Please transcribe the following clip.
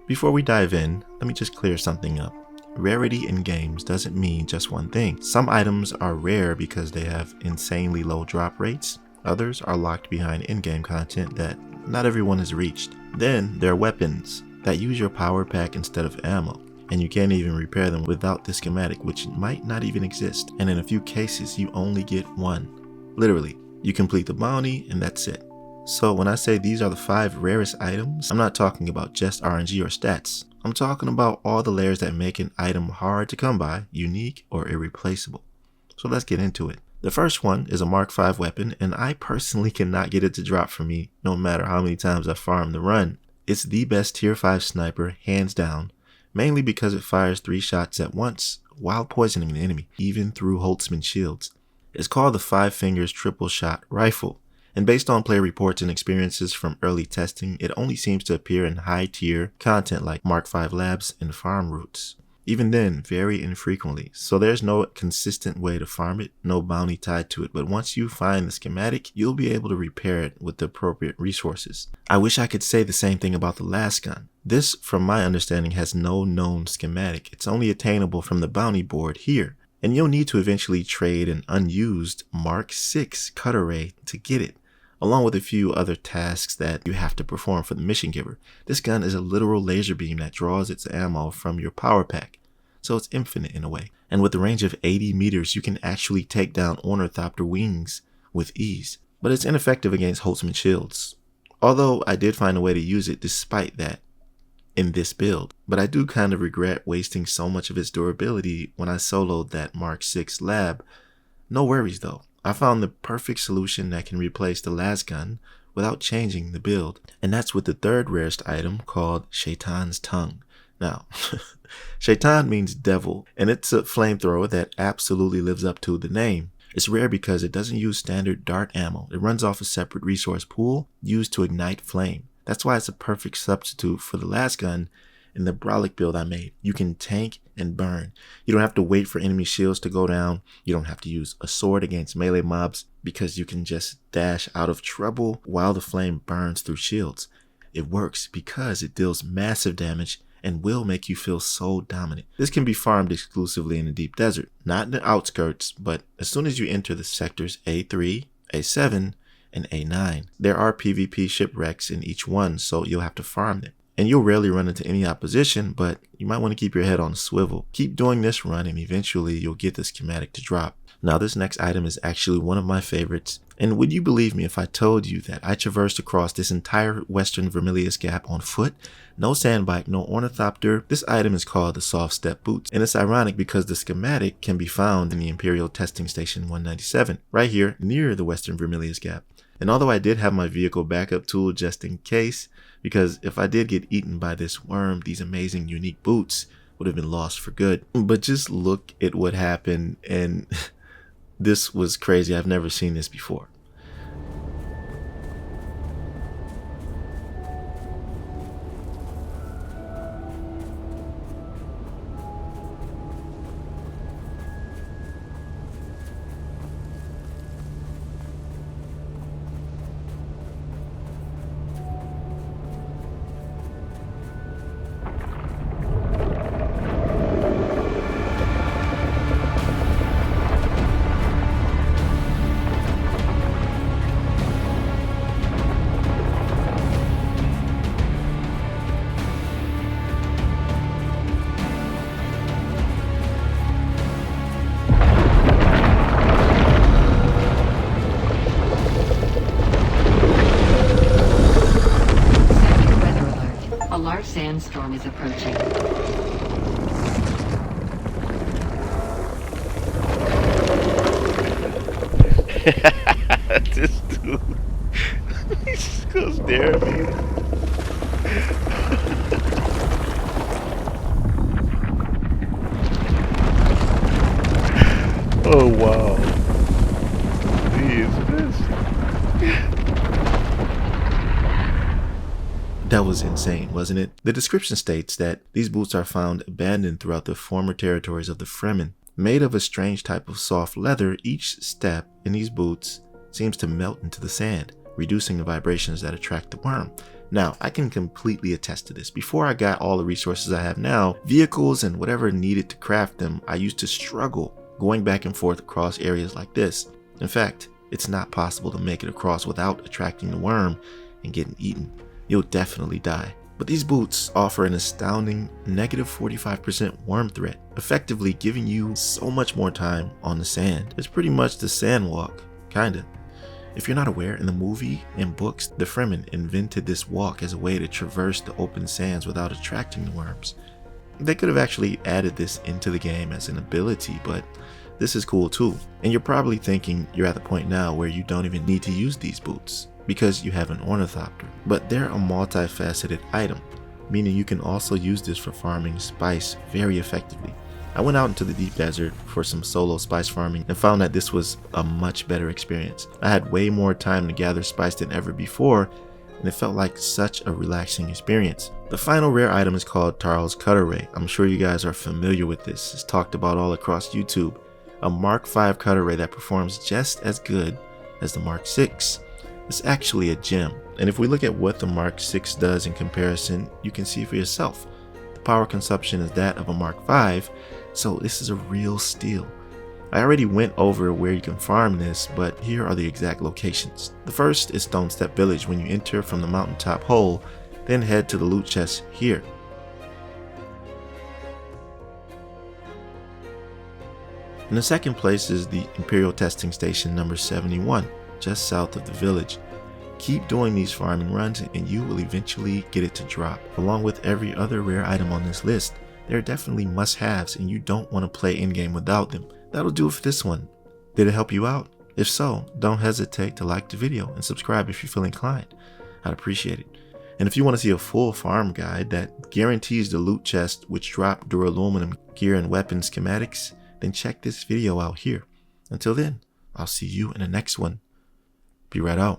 Before we dive in, let me just clear something up. Rarity in games doesn't mean just one thing. Some items are rare because they have insanely low drop rates. Others are locked behind in-game content that not everyone has reached. Then there are weapons that use your power pack instead of ammo, and you can't even repair them without the schematic, which might not even exist. And in a few cases, you only get one. Literally, you complete the bounty and that's it. So when I say these are the 5 rarest items, I'm not talking about just RNG or stats. I'm talking about all the layers that make an item hard to come by, unique, or irreplaceable. So let's get into it. The first one is a Mark 5 weapon, and I personally cannot get it to drop for me no matter how many times I farm the run. It's the best tier 5 sniper, hands down, mainly because it fires 3 shots at once while poisoning the enemy, even through 𝐒𝐻𝐻𝐷𝐻. It's called the 5 Fingers Triple Shot Rifle. And based on player reports and experiences from early testing, it only seems to appear in high tier content like Mark 5 labs and farm routes. Even then, very infrequently, so there's no consistent way to farm it, no bounty tied to it, but once you find the schematic, you'll be able to repair it with the appropriate resources. I wish I could say the same thing about the Lasgun. This, from my understanding, has no known schematic. It's only attainable from the bounty board here, and you'll need to eventually trade an unused Mark 6 Cutterray to get it, along with a few other tasks that you have to perform for the mission giver. This gun is a literal laser beam that draws its ammo from your power pack, so it's infinite in a way. And with a range of 80 meters, you can actually take down ornithopter wings with ease. But it's ineffective against Holtzman shields, although I did find a way to use it despite that in this build. But I do kind of regret wasting so much of its durability when I soloed that Mark 6 lab. No worries though. I found the perfect solution that can replace the Lasgun without changing the build, and that's with the third rarest item called Shaitan's Tongue. Now, Shaitan means devil, and it's a flamethrower that absolutely lives up to the name. It's rare because it doesn't use standard dart ammo. It runs off a separate resource pool used to ignite flame. That's why it's a perfect substitute for the Lasgun in the Brolic build I made. You can tank and burn. You don't have to wait for enemy shields to go down. You don't have to use a sword against melee mobs because you can just dash out of trouble while the flame burns through shields. It works because it deals massive damage and will make you feel so dominant. This can be farmed exclusively in the deep desert, not in the outskirts, but as soon as you enter the sectors A3, A7, and A9. There are PvP shipwrecks in each one, so you'll have to farm them. And you'll rarely run into any opposition, but you might want to keep your head on a swivel. Keep doing this run and eventually you'll get the schematic to drop. Now this next item is actually one of my favorites, and would you believe me if I told you that I traversed across this entire western Vermilius Gap on foot? No sandbike, no ornithopter. This item is called the Soft Step Boots, and it's ironic because the schematic can be found in the Imperial Testing Station 197, right here near the western Vermilius Gap. And although I did have my vehicle backup tool just in case, because if I did get eaten by this worm, these amazing unique boots would have been lost for good. But just look at what happened, and this was crazy. I've never seen this before. Sandstorm is approaching. This dude, he just goes stare at me. Oh wow, he is pissed. That was insane, wasn't it? The description states that these boots are found abandoned throughout the former territories of the Fremen. Made of a strange type of soft leather, each step in these boots seems to melt into the sand, reducing the vibrations that attract the worm. Now, I can completely attest to this. Before I got all the resources I have now, vehicles and whatever needed to craft them, I used to struggle going back and forth across areas like this. In fact, it's not possible to make it across without attracting the worm and getting eaten. You'll definitely die. But these boots offer an astounding negative 45% worm threat, effectively giving you so much more time on the sand. It's pretty much the sand walk, kinda. If you're not aware, in the movie and books, the Fremen invented this walk as a way to traverse the open sands without attracting the worms. They could have actually added this into the game as an ability, but this is cool too. And you're probably thinking you're at the point now where you don't even need to use these boots because you have an ornithopter. But they're a multifaceted item, meaning you can also use this for farming spice very effectively. I went out into the deep desert for some solo spice farming and found that this was a much better experience. I had way more time to gather spice than ever before, and it felt like such a relaxing experience. The final rare item is called Tarl's Cutterray. I'm sure you guys are familiar with this. It's talked about all across YouTube. A Mark V Cutterray that performs just as good as the Mark VI. It's actually a gem, and if we look at what the Mark VI does in comparison, you can see for yourself. The power consumption is that of a Mark V, so this is a real steal. I already went over where you can farm this, but here are the exact locations. The first is 𝐿𝐴𝐷𝑆𝑡𝒃 when you enter from the mountaintop hole, then head to the loot chest here. In the second place is the Imperial Testing Station number 71, just south of the village. Keep doing these farming runs and you will eventually get it to drop. Along with every other rare item on this list, they're definitely must-haves and you don't want to play in-game without them. That'll do it for this one. Did it help you out? If so, don't hesitate to like the video and subscribe if you feel inclined. I'd appreciate it. And if you want to see a full farm guide that guarantees the loot chest which drop duraluminum gear and weapon schematics, then check this video out here. Until then, I'll see you in the next one. Be right out.